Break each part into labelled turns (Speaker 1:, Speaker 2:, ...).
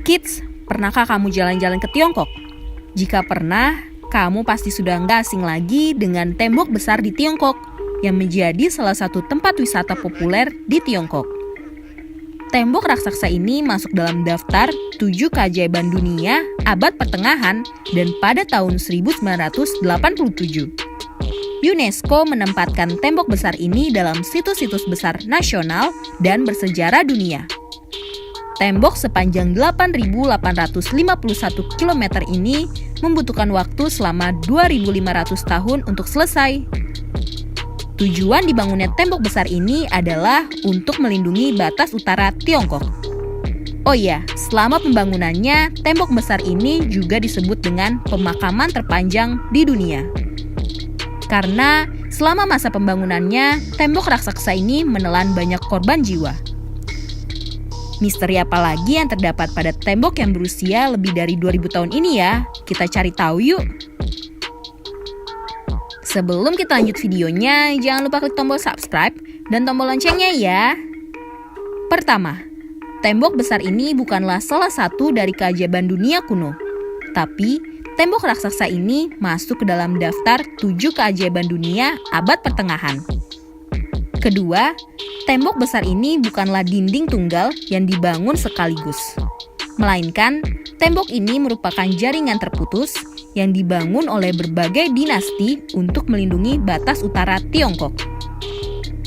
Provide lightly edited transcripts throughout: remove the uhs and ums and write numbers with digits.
Speaker 1: Kids, pernahkah kamu jalan-jalan ke Tiongkok? Jika pernah, kamu pasti sudah nggak asing lagi dengan tembok besar di Tiongkok yang menjadi salah satu tempat wisata populer di Tiongkok. Tembok raksasa ini masuk dalam daftar 7 keajaiban dunia abad pertengahan dan pada tahun 1987. UNESCO menempatkan tembok besar ini dalam situs-situs besar nasional dan bersejarah dunia. Tembok sepanjang 8.851 km ini membutuhkan waktu selama 2.500 tahun untuk selesai. Tujuan dibangunnya tembok besar ini adalah untuk melindungi batas utara Tiongkok. Oh iya, selama pembangunannya, tembok besar ini juga disebut dengan pemakaman terpanjang di dunia. Karena selama masa pembangunannya, tembok raksasa ini menelan banyak korban jiwa. Misteri apa lagi yang terdapat pada tembok yang berusia lebih dari 2000 tahun ini ya? Kita cari tahu yuk! Sebelum kita lanjut videonya, jangan lupa klik tombol subscribe dan tombol loncengnya ya! Pertama, tembok besar ini bukanlah salah satu dari keajaiban dunia kuno. Tapi, tembok raksasa ini masuk ke dalam daftar 7 keajaiban dunia abad pertengahan. Kedua, tembok besar ini bukanlah dinding tunggal yang dibangun sekaligus. Melainkan, tembok ini merupakan jaringan terputus yang dibangun oleh berbagai dinasti untuk melindungi batas utara Tiongkok.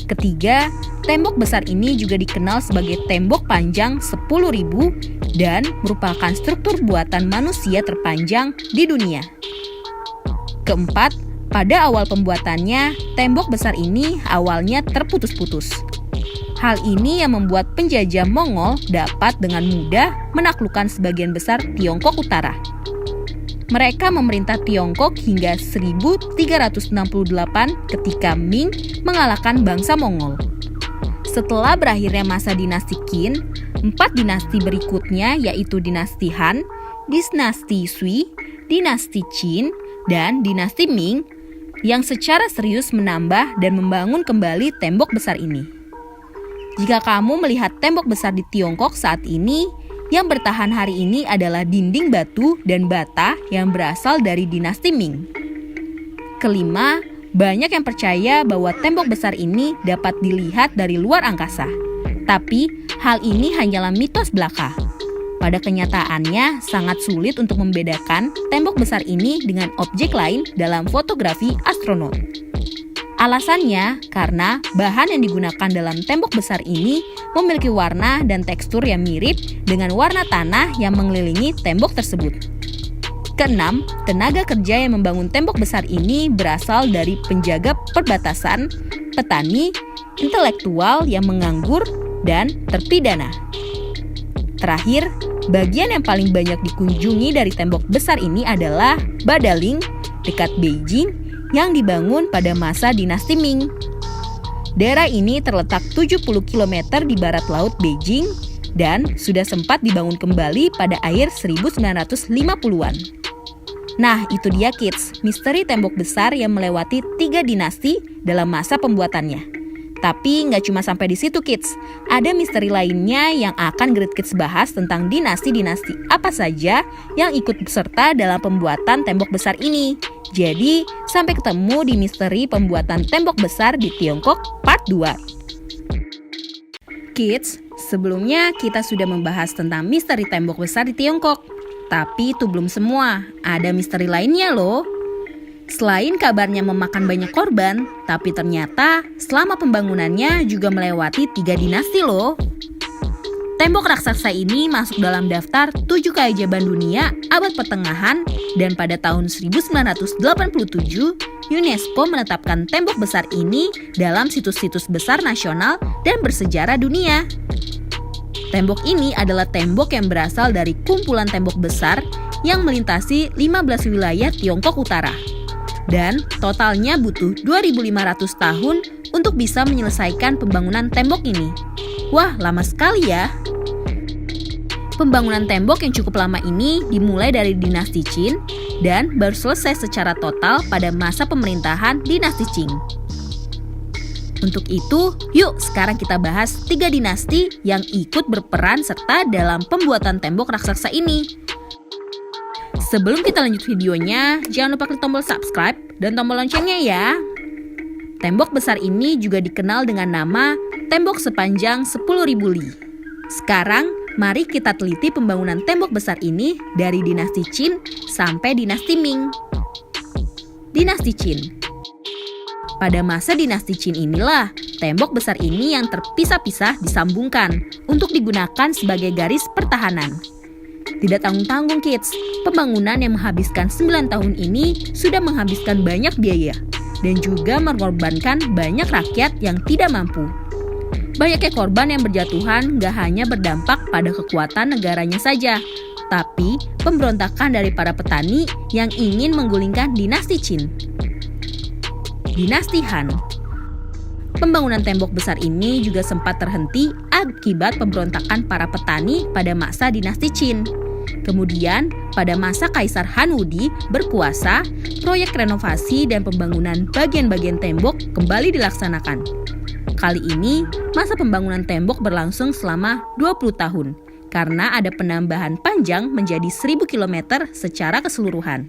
Speaker 1: Ketiga, tembok besar ini juga dikenal sebagai tembok panjang 10.000 dan merupakan struktur buatan manusia terpanjang di dunia. Keempat, pada awal pembuatannya, tembok besar ini awalnya terputus-putus. Hal ini yang membuat penjajah Mongol dapat dengan mudah menaklukkan sebagian besar Tiongkok Utara. Mereka memerintah Tiongkok hingga 1368 ketika Ming mengalahkan bangsa Mongol. Setelah berakhirnya masa dinasti Qin, 4 dinasti berikutnya yaitu dinasti Han, dinasti Sui, dinasti Qin, dan dinasti Ming yang secara serius menambah dan membangun kembali tembok besar ini. Jika kamu melihat tembok besar di Tiongkok saat ini, yang bertahan hari ini adalah dinding batu dan bata yang berasal dari dinasti Ming. Kelima, banyak yang percaya bahwa tembok besar ini dapat dilihat dari luar angkasa. Tapi, hal ini hanyalah mitos belaka. Pada kenyataannya, sangat sulit untuk membedakan tembok besar ini dengan objek lain dalam fotografi astronot. Alasannya karena bahan yang digunakan dalam tembok besar ini memiliki warna dan tekstur yang mirip dengan warna tanah yang mengelilingi tembok tersebut. Keenam, tenaga kerja yang membangun tembok besar ini berasal dari penjaga perbatasan, petani, intelektual yang menganggur, dan terpidana. Terakhir, bagian yang paling banyak dikunjungi dari tembok besar ini adalah Badaling dekat Beijing yang dibangun pada masa dinasti Ming. Daerah ini terletak 70 km di barat laut Beijing dan sudah sempat dibangun kembali pada akhir 1950-an. Nah, itu dia kids, misteri tembok besar yang melewati 3 dinasti dalam masa pembuatannya. Tapi nggak cuma sampai di situ kids, ada misteri lainnya yang akan Great Kids bahas tentang dinasti-dinasti apa saja yang ikut serta dalam pembuatan tembok besar ini. Jadi, sampai ketemu di misteri pembuatan tembok besar di Tiongkok part 2. Kids, sebelumnya kita sudah membahas tentang misteri tembok besar di Tiongkok. Tapi itu belum semua, ada misteri lainnya loh. Selain kabarnya memakan banyak korban, tapi ternyata selama pembangunannya juga melewati 3 dinasti loh. Tembok raksasa ini masuk dalam daftar 7 keajaiban dunia abad pertengahan dan pada tahun 1987, UNESCO menetapkan tembok besar ini dalam situs-situs besar nasional dan bersejarah dunia. Tembok ini adalah tembok yang berasal dari kumpulan tembok besar yang melintasi 15 wilayah Tiongkok Utara. Dan totalnya butuh 2.500 tahun untuk bisa menyelesaikan pembangunan tembok ini. Wah, lama sekali ya. Pembangunan tembok yang cukup lama ini dimulai dari dinasti Qin dan baru selesai secara total pada masa pemerintahan dinasti Qing. Untuk itu, yuk sekarang kita bahas 3 dinasti yang ikut berperan serta dalam pembuatan tembok raksasa ini. Sebelum kita lanjut videonya, jangan lupa klik tombol subscribe dan tombol loncengnya ya. Tembok besar ini juga dikenal dengan nama tembok sepanjang 10.000 li. Sekarang, mari kita teliti pembangunan tembok besar ini dari dinasti Qin sampai dinasti Ming. Dinasti Qin. Pada masa dinasti Qin inilah, tembok besar ini yang terpisah-pisah disambungkan untuk digunakan sebagai garis pertahanan. Tidak tanggung-tanggung kids, pembangunan yang menghabiskan 9 tahun ini sudah menghabiskan banyak biaya dan juga mengorbankan banyak rakyat yang tidak mampu. Banyaknya korban yang berjatuhan gak hanya berdampak pada kekuatan negaranya saja, tapi pemberontakan dari para petani yang ingin menggulingkan dinasti Qin. Dinasti Han. Pembangunan tembok besar ini juga sempat terhenti akibat pemberontakan para petani pada masa dinasti Qin. Kemudian, pada masa Kaisar Han Wudi berkuasa, proyek renovasi dan pembangunan bagian-bagian tembok kembali dilaksanakan. Kali ini, masa pembangunan tembok berlangsung selama 20 tahun, karena ada penambahan panjang menjadi 1.000 km secara keseluruhan.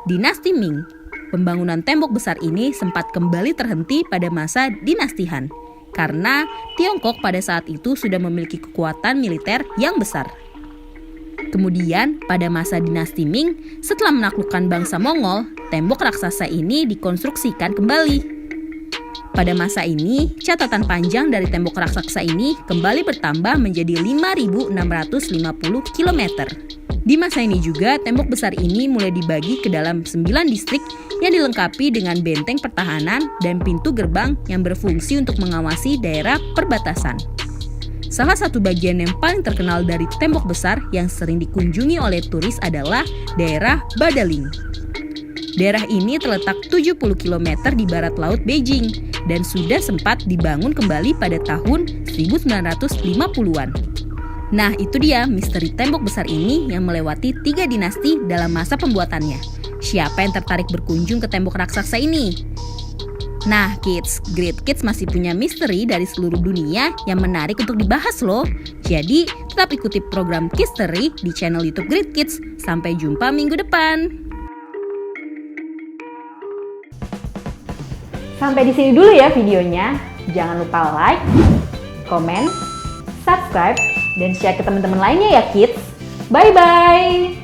Speaker 1: Dinasti Ming. Pembangunan tembok besar ini sempat kembali terhenti pada masa dinasti Han, karena Tiongkok pada saat itu sudah memiliki kekuatan militer yang besar. Kemudian, pada masa dinasti Ming, setelah menaklukkan bangsa Mongol, tembok raksasa ini dikonstruksikan kembali. Pada masa ini, catatan panjang dari tembok raksasa ini kembali bertambah menjadi 5.650 km. Di masa ini juga, tembok besar ini mulai dibagi ke dalam 9 distrik yang dilengkapi dengan benteng pertahanan dan pintu gerbang yang berfungsi untuk mengawasi daerah perbatasan. Salah satu bagian yang paling terkenal dari tembok besar yang sering dikunjungi oleh turis adalah daerah Badaling. Daerah ini terletak 70 km di barat laut Beijing dan sudah sempat dibangun kembali pada tahun 1950-an. Nah, itu dia misteri tembok besar ini yang melewati 3 dinasti dalam masa pembuatannya. Siapa yang tertarik berkunjung ke tembok raksasa ini? Nah, kids, Great Kids masih punya misteri dari seluruh dunia yang menarik untuk dibahas loh. Jadi, tetap ikuti program Kistery di channel YouTube Great Kids. Sampai jumpa minggu depan.
Speaker 2: Sampai di sini dulu ya videonya. Jangan lupa like, komen, subscribe, dan share ke teman-teman lainnya ya kids. Bye-bye!